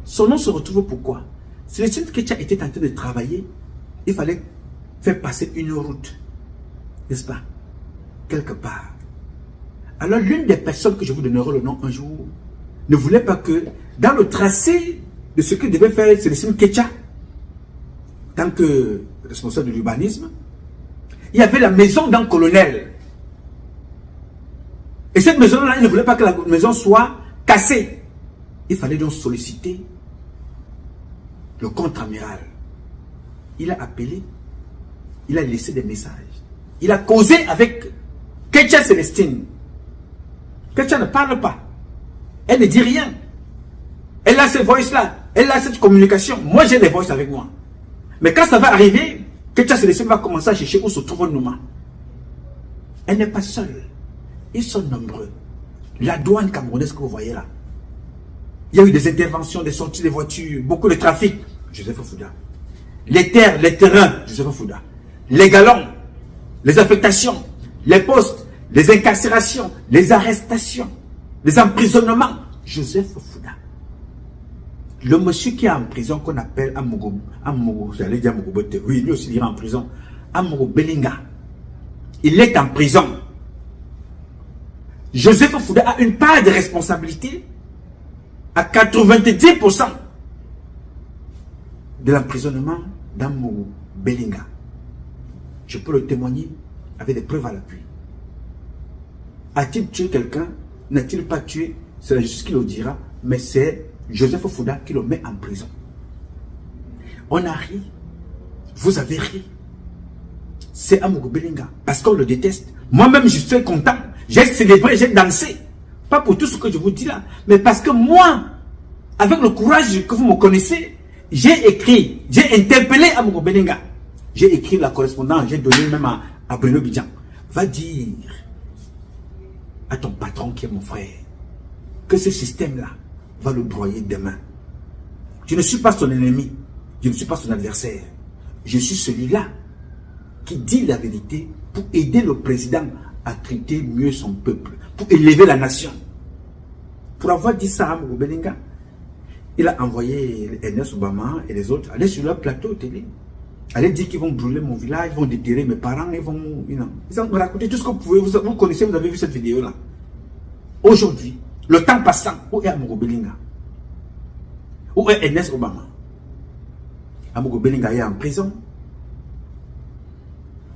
Son nom se retrouve pourquoi? Célestine Ketcha était en train de travailler. Il fallait faire passer une route. N'est-ce pas? Quelque part. Alors l'une des personnes que je vous donnerai le nom un jour ne voulait pas que dans le tracé de ce que devait faire Célestine Ketcha, tant que responsable de l'urbanisme, il y avait la maison d'un colonel. Et cette maison-là, il ne voulait pas que la maison soit cassée. Il fallait donc solliciter le contre-amiral. Il a appelé, il a laissé des messages. Il a causé avec Ketcha Célestine. Ketcha ne parle pas. Elle ne dit rien. Elle a ces voices-là. Elle a cette communication. Moi, j'ai des voices avec moi. Mais quand ça va arriver, Ketcha Célestine va commencer à chercher où se trouve Nouma. Elle n'est pas seule. Ils sont nombreux. La douane camerounaise que vous voyez là. Il y a eu des interventions, des sorties de voitures, beaucoup de trafic. Joseph Fouda. Les terres, les terrains, Joseph Fouda. Les galons, les affectations, les postes, les incarcérations, les arrestations, les emprisonnements, Joseph Fouda. Le monsieur qui est en prison, qu'on appelle Amogo, j'allais dire Amogo Bote, oui, lui aussi il est en prison, Amogo Belinga. Il est en prison. Joseph Fouda a une part de responsabilité à 90% de l'emprisonnement d'Amogo Belinga. Je peux le témoigner avec des preuves à l'appui. A-t-il tué quelqu'un? N'a-t-il pas tué? C'est la justice qui le dira, mais c'est Joseph Fouda qui le met en prison. On a ri. Vous avez ri. C'est Amogo Belinga. Parce qu'on le déteste. Moi-même, je suis content. J'ai célébré, j'ai dansé. Pas pour tout ce que je vous dis là. Mais parce que moi, avec le courage que vous me connaissez, j'ai écrit, j'ai interpellé Amogo Belinga. J'ai écrit la correspondance, j'ai donné même à Bruno Bidjan. Va dire à ton patron qui est mon frère que ce système-là va le broyer demain. Je ne suis pas son ennemi, je ne suis pas son adversaire. Je suis celui-là qui dit la vérité pour aider le président à traiter mieux son peuple, pour élever la nation. Pour avoir dit ça à Amogo Belinga, il a envoyé Ernest Obama et les autres aller sur leur plateau télé. Allez dire qu'ils vont brûler mon village, ils vont déterrer mes parents, ils vont raconter tout ce que vous pouvez. Vous connaissez, vous avez vu cette vidéo-là. Aujourd'hui, le temps passant, où est Amogo Belinga? Où est Ernest Obama? Amogo Belinga est en prison.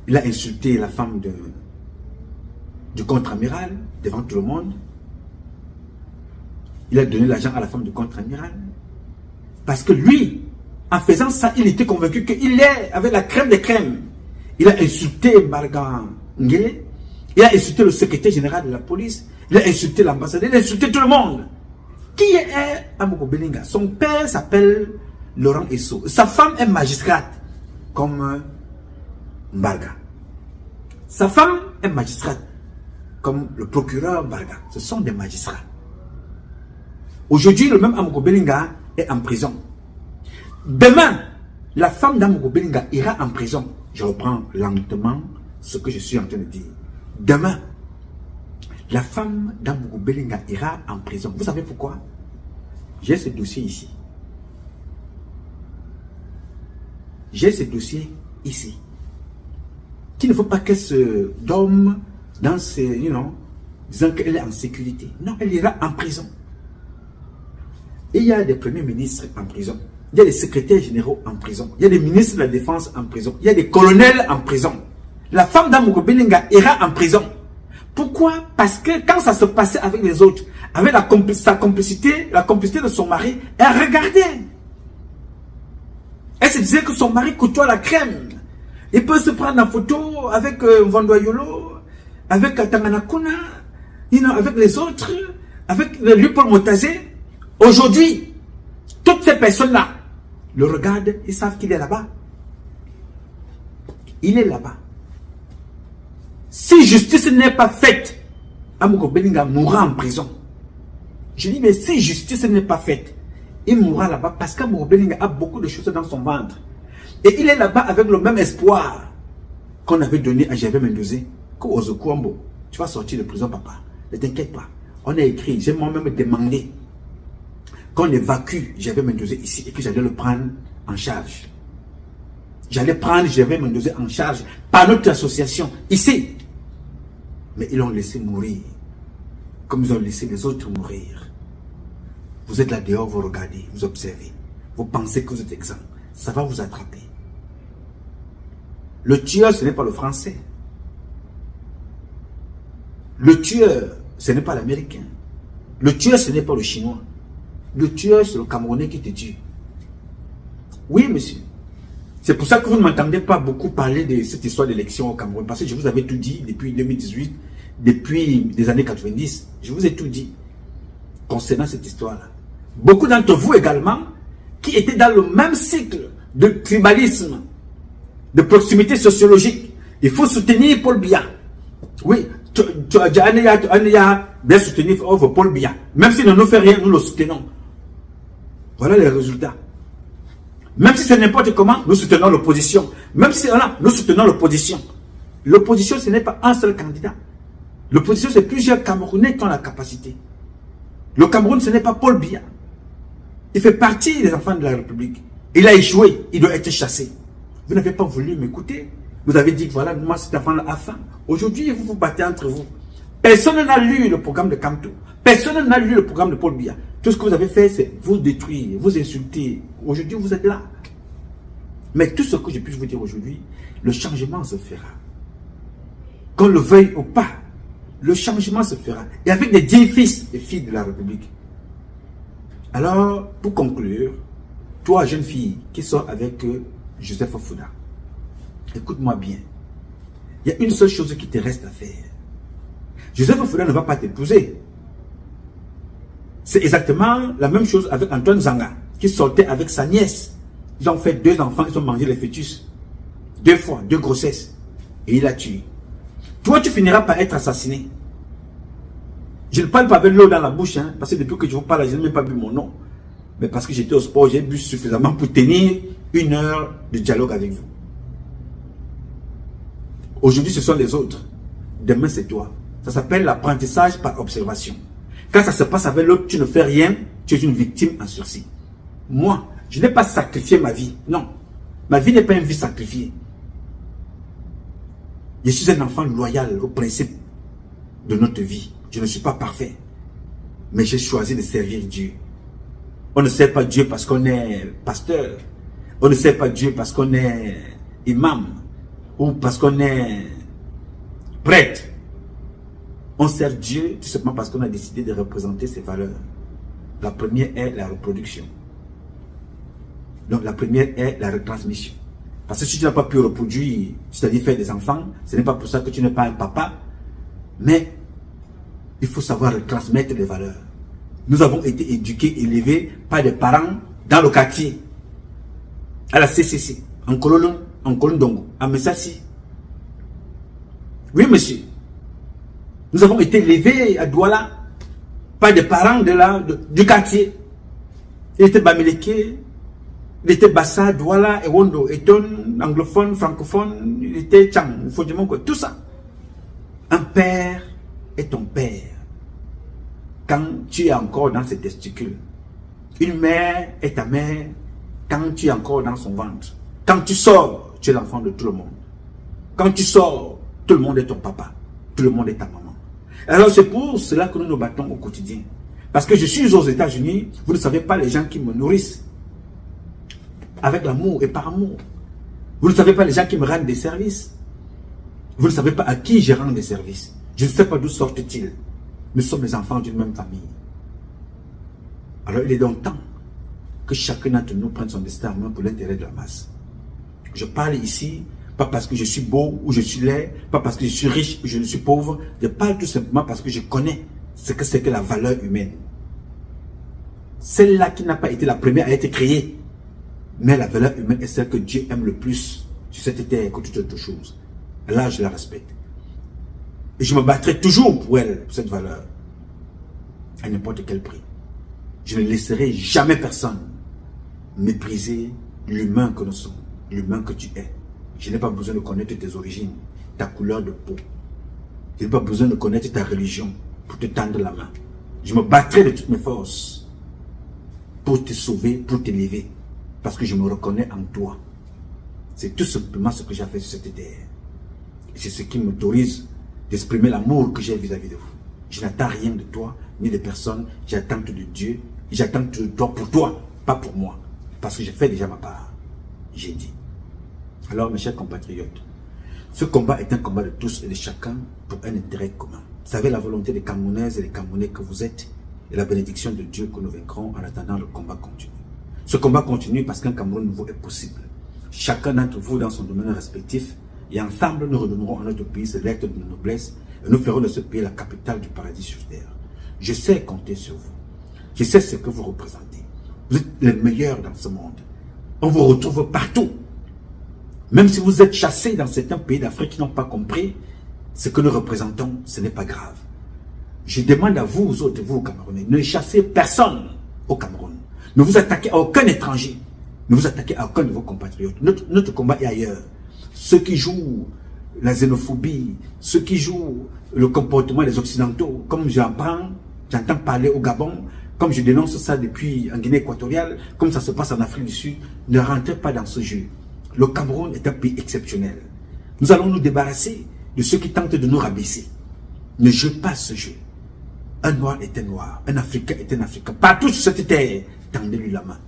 Il a insulté la femme du contre-amiral devant tout le monde. Il a donné l'argent à la femme du contre-amiral. Parce que lui, en faisant ça, il était convaincu qu'il est avec la crème des crèmes. Il a insulté Barga Ngele. Il a insulté le secrétaire général de la police. Il a insulté l'ambassadeur. Il a insulté tout le monde. Qui est Amogo Belinga? Son père s'appelle Laurent Esso. Sa femme est magistrate, comme Mbarga. Sa femme est magistrate, comme le procureur Mbarga. Ce sont des magistrats. Aujourd'hui, le même Amogo Belinga est en prison. Demain, la femme d'Amogo Belinga ira en prison. Je reprends lentement ce que je suis en train de dire. Demain, la femme d'Amogo Belinga ira en prison. Vous savez pourquoi? J'ai ce dossier ici. J'ai ce dossier ici. Qu'il ne faut pas qu'elle se dorme dans ses, disant qu'elle est en sécurité. Non, elle ira en prison. Et il y a des premiers ministres en prison. Il y a des secrétaires généraux en prison. Il y a des ministres de la Défense en prison. Il y a des colonels en prison. La femme d'Amogo Belinga ira en prison. Pourquoi? Parce que quand ça se passait avec les autres, avec sa complicité, la complicité de son mari, elle regardait. Elle se disait que son mari côtoie la crème. Il peut se prendre en photo avec Vandoyolo, avec Tanganakuna, avec les autres, avec lui Paul Motazé. Aujourd'hui, toutes ces personnes-là le regardent, ils savent qu'il est là-bas. Il est là-bas. Si justice n'est pas faite, Amogo Belinga mourra en prison. Je dis, mais si justice n'est pas faite, il mourra là-bas parce qu'Amogo Belinga a beaucoup de choses dans son ventre. Et il est là-bas avec le même espoir qu'on avait donné à Gervais Mendozé, qu'Ozokuambo, tu vas sortir de prison, papa. Ne t'inquiète pas. On a écrit, j'ai moi-même demandé qu'on évacue, j'avais mon dossier ici et que j'allais le prendre en charge. J'allais prendre, j'avais mon dossier en charge par notre association ici. Mais ils l'ont laissé mourir, comme ils ont laissé les autres mourir. Vous êtes là dehors, vous regardez, vous observez. Vous pensez que vous êtes exempt. Ça va vous attraper. Le tueur, ce n'est pas le français. Le tueur, ce n'est pas l'américain. Le tueur, ce n'est pas le chinois. Le tueur, c'est le Camerounais qui te tue. Oui, monsieur. C'est pour ça que vous ne m'entendez pas beaucoup parler de cette histoire d'élection au Cameroun. Parce que je vous avais tout dit depuis 2018, depuis les années 90. Je vous ai tout dit concernant cette histoire-là. Beaucoup d'entre vous également, qui étaient dans le même cycle de tribalisme, de proximité sociologique. Il faut soutenir Paul Biya. Oui, tu as bien soutenu Paul Biya. Même s'il ne nous fait rien, nous le soutenons. Voilà les résultats. Même si c'est n'importe comment, nous soutenons l'opposition. Même si là, nous soutenons l'opposition. L'opposition, ce n'est pas un seul candidat. L'opposition, c'est plusieurs Camerounais qui ont la capacité. Le Cameroun, ce n'est pas Paul Biya. Il fait partie des enfants de la République. Il a échoué, il doit être chassé. Vous n'avez pas voulu m'écouter. Vous avez dit que voilà, moi cet enfant-là a faim. Aujourd'hui, vous vous battez entre vous. Personne n'a lu le programme de Kamto. Personne n'a lu le programme de Paul Biya. Tout ce que vous avez fait, c'est vous détruire, vous insulter. Aujourd'hui, vous êtes là. Mais tout ce que je puisse vous dire aujourd'hui, le changement se fera. Qu'on le veuille ou pas, le changement se fera. Et avec des dignes fils et filles de la République. Alors, pour conclure, toi, jeune fille, qui sort avec Joseph Fouda, écoute-moi bien. Il y a une seule chose qui te reste à faire. Joseph Fouda ne va pas t'épouser. C'est exactement la même chose avec Antoine Zanga, qui sortait avec sa nièce. Ils ont fait 2 enfants, ils ont mangé les fœtus. 2 fois, 2 grossesses. Et il a tué. Toi, tu finiras par être assassiné. Je ne parle pas avec l'eau dans la bouche, hein, parce que depuis que je vous parle, je n'ai même pas bu mon nom. Mais parce que j'étais au sport, j'ai bu suffisamment pour tenir 1 heure de dialogue avec vous. Aujourd'hui, ce sont les autres. Demain, c'est toi. Ça s'appelle l'apprentissage par observation. Quand ça se passe avec l'autre, tu ne fais rien, tu es une victime en sursis. Moi, je n'ai pas sacrifié ma vie. Non. Ma vie n'est pas une vie sacrifiée. Je suis un enfant loyal au principe de notre vie. Je ne suis pas parfait. Mais j'ai choisi de servir Dieu. On ne sert pas Dieu parce qu'on est pasteur. On ne sert pas Dieu parce qu'on est imam. Ou parce qu'on est prêtre. On sert Dieu tout simplement parce qu'on a décidé de représenter ses valeurs. La première est la reproduction. Donc la première est la retransmission. Parce que si tu n'as pas pu reproduire, c'est-à-dire faire des enfants, ce n'est pas pour ça que tu n'es pas un papa. Mais il faut savoir retransmettre les valeurs. Nous avons été éduqués, élevés par des parents dans le quartier. À la CCC, en Kololon, en Kolondongo, à Messassi. Oui, monsieur. Nous avons été élevés à Douala par des parents du quartier. Il était Bamileke, il était Bassa, Douala, Ewondo, Eton, anglophone, francophone, il était Tchang, Fodjimonko, tout ça. Un père est ton père quand tu es encore dans ses testicules. Une mère est ta mère quand tu es encore dans son ventre. Quand tu sors, tu es l'enfant de tout le monde. Quand tu sors, tout le monde est ton papa. Tout le monde est ta maman. Alors c'est pour cela que nous nous battons au quotidien. Parce que je suis aux États-Unis, vous ne savez pas les gens qui me nourrissent. Avec l'amour et par amour. Vous ne savez pas les gens qui me rendent des services. Vous ne savez pas à qui je rends des services. Je ne sais pas d'où sortent-ils. Nous sommes les enfants d'une même famille. Alors il est donc temps que chacun d'entre nous prenne son destin en main pour l'intérêt de la masse. Je parle ici, pas parce que je suis beau ou je suis laid, pas parce que je suis riche ou je ne suis pauvre. Je parle tout simplement parce que je connais ce que c'est que la valeur humaine. Celle-là qui n'a pas été la première à être créée. Mais la valeur humaine est celle que Dieu aime le plus sur cette terre que toute autre chose. Là, je la respecte. Et je me battrai toujours pour elle, pour cette valeur. À n'importe quel prix. Je ne laisserai jamais personne mépriser l'humain que nous sommes, l'humain que tu es. Je n'ai pas besoin de connaître tes origines, ta couleur de peau. Je n'ai pas besoin de connaître ta religion pour te tendre la main. Je me battrai de toutes mes forces pour te sauver, pour t'élever. Parce que je me reconnais en toi. C'est tout simplement ce que j'ai fait sur cette terre. Et c'est ce qui m'autorise d'exprimer l'amour que j'ai vis-à-vis de vous. Je n'attends rien de toi, ni de personne. J'attends de Dieu. J'attends de toi pour toi, pas pour moi. Parce que j'ai fait déjà ma part. J'ai dit. Alors, mes chers compatriotes, ce combat est un combat de tous et de chacun pour un intérêt commun. Vous savez la volonté des Camerounaises et des Camerounais que vous êtes et la bénédiction de Dieu que nous vaincrons en attendant le combat continue. Ce combat continue parce qu'un Cameroun nouveau est possible. Chacun d'entre vous dans son domaine respectif et ensemble nous redonnerons à notre pays ses lettres de noblesse et nous ferons de ce pays la capitale du paradis sur terre. Je sais compter sur vous. Je sais ce que vous représentez. Vous êtes les meilleurs dans ce monde. On vous retrouve partout. Même si vous êtes chassés dans certains pays d'Afrique qui n'ont pas compris ce que nous représentons, ce n'est pas grave. Je demande à vous autres, vous Camerounais, ne chassez personne au Cameroun. Ne vous attaquez à aucun étranger. Ne vous attaquez à aucun de vos compatriotes. Notre combat est ailleurs. Ceux qui jouent la xénophobie, ceux qui jouent le comportement des Occidentaux, comme j'entends parler au Gabon, comme je dénonce ça depuis en Guinée équatoriale, comme ça se passe en Afrique du Sud, ne rentrez pas dans ce jeu. Le Cameroun est un pays exceptionnel. Nous allons nous débarrasser de ceux qui tentent de nous rabaisser. Ne jouez pas ce jeu. Un noir est un noir, un Africain est un Africain. Partout sur cette terre, tendez-lui la main.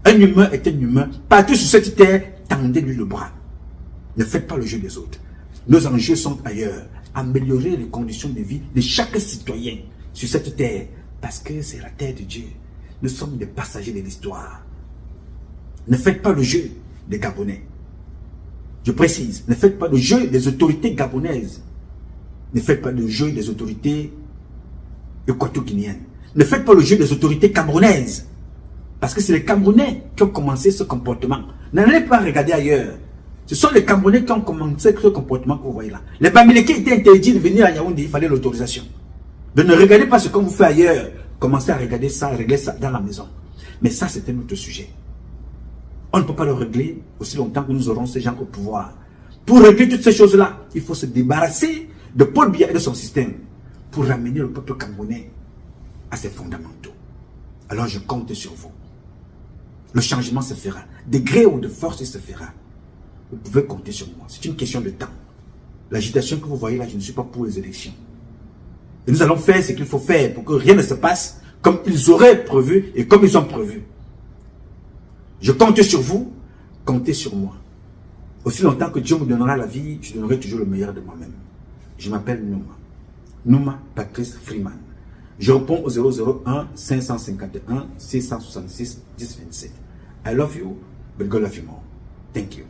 Un humain est un humain. Partout sur cette terre, tendez-lui le bras. Ne faites pas le jeu des autres. Nos enjeux sont ailleurs. Améliorer les conditions de vie de chaque citoyen sur cette terre. Parce que c'est la terre de Dieu. Nous sommes des passagers de l'histoire. Ne faites pas le jeu des Gabonais. Je précise, ne faites pas le jeu des autorités gabonaises. Ne faites pas le jeu des autorités équato-guinéennes. Ne faites pas le jeu des autorités camerounaises. Parce que c'est les Camerounais qui ont commencé ce comportement. N'allez pas regarder ailleurs. Ce sont les Camerounais qui ont commencé ce comportement que vous voyez là. Les Bamileke étaient interdits de venir à Yaoundé, il fallait l'autorisation. Donc ne regardez pas ce qu'on vous fait ailleurs. Commencez à regarder ça, à régler ça dans la maison. Mais ça, c'est un autre sujet. On ne peut pas le régler aussi longtemps que nous aurons ces gens au pouvoir. Pour régler toutes ces choses-là, il faut se débarrasser de Paul Biya et de son système pour ramener le peuple camerounais à ses fondamentaux. Alors je compte sur vous. Le changement se fera. De gré ou de force, il se fera. Vous pouvez compter sur moi. C'est une question de temps. L'agitation que vous voyez là, je ne suis pas pour les élections. Et nous allons faire ce qu'il faut faire pour que rien ne se passe comme ils auraient prévu et comme ils ont prévu. Je compte sur vous, comptez sur moi. Aussi longtemps que Dieu me donnera la vie, je donnerai toujours le meilleur de moi-même. Je m'appelle Nouma. Nouma Patrice Freeman. Je réponds au 001 551 666 1027. I love you, but God love you more. Thank you.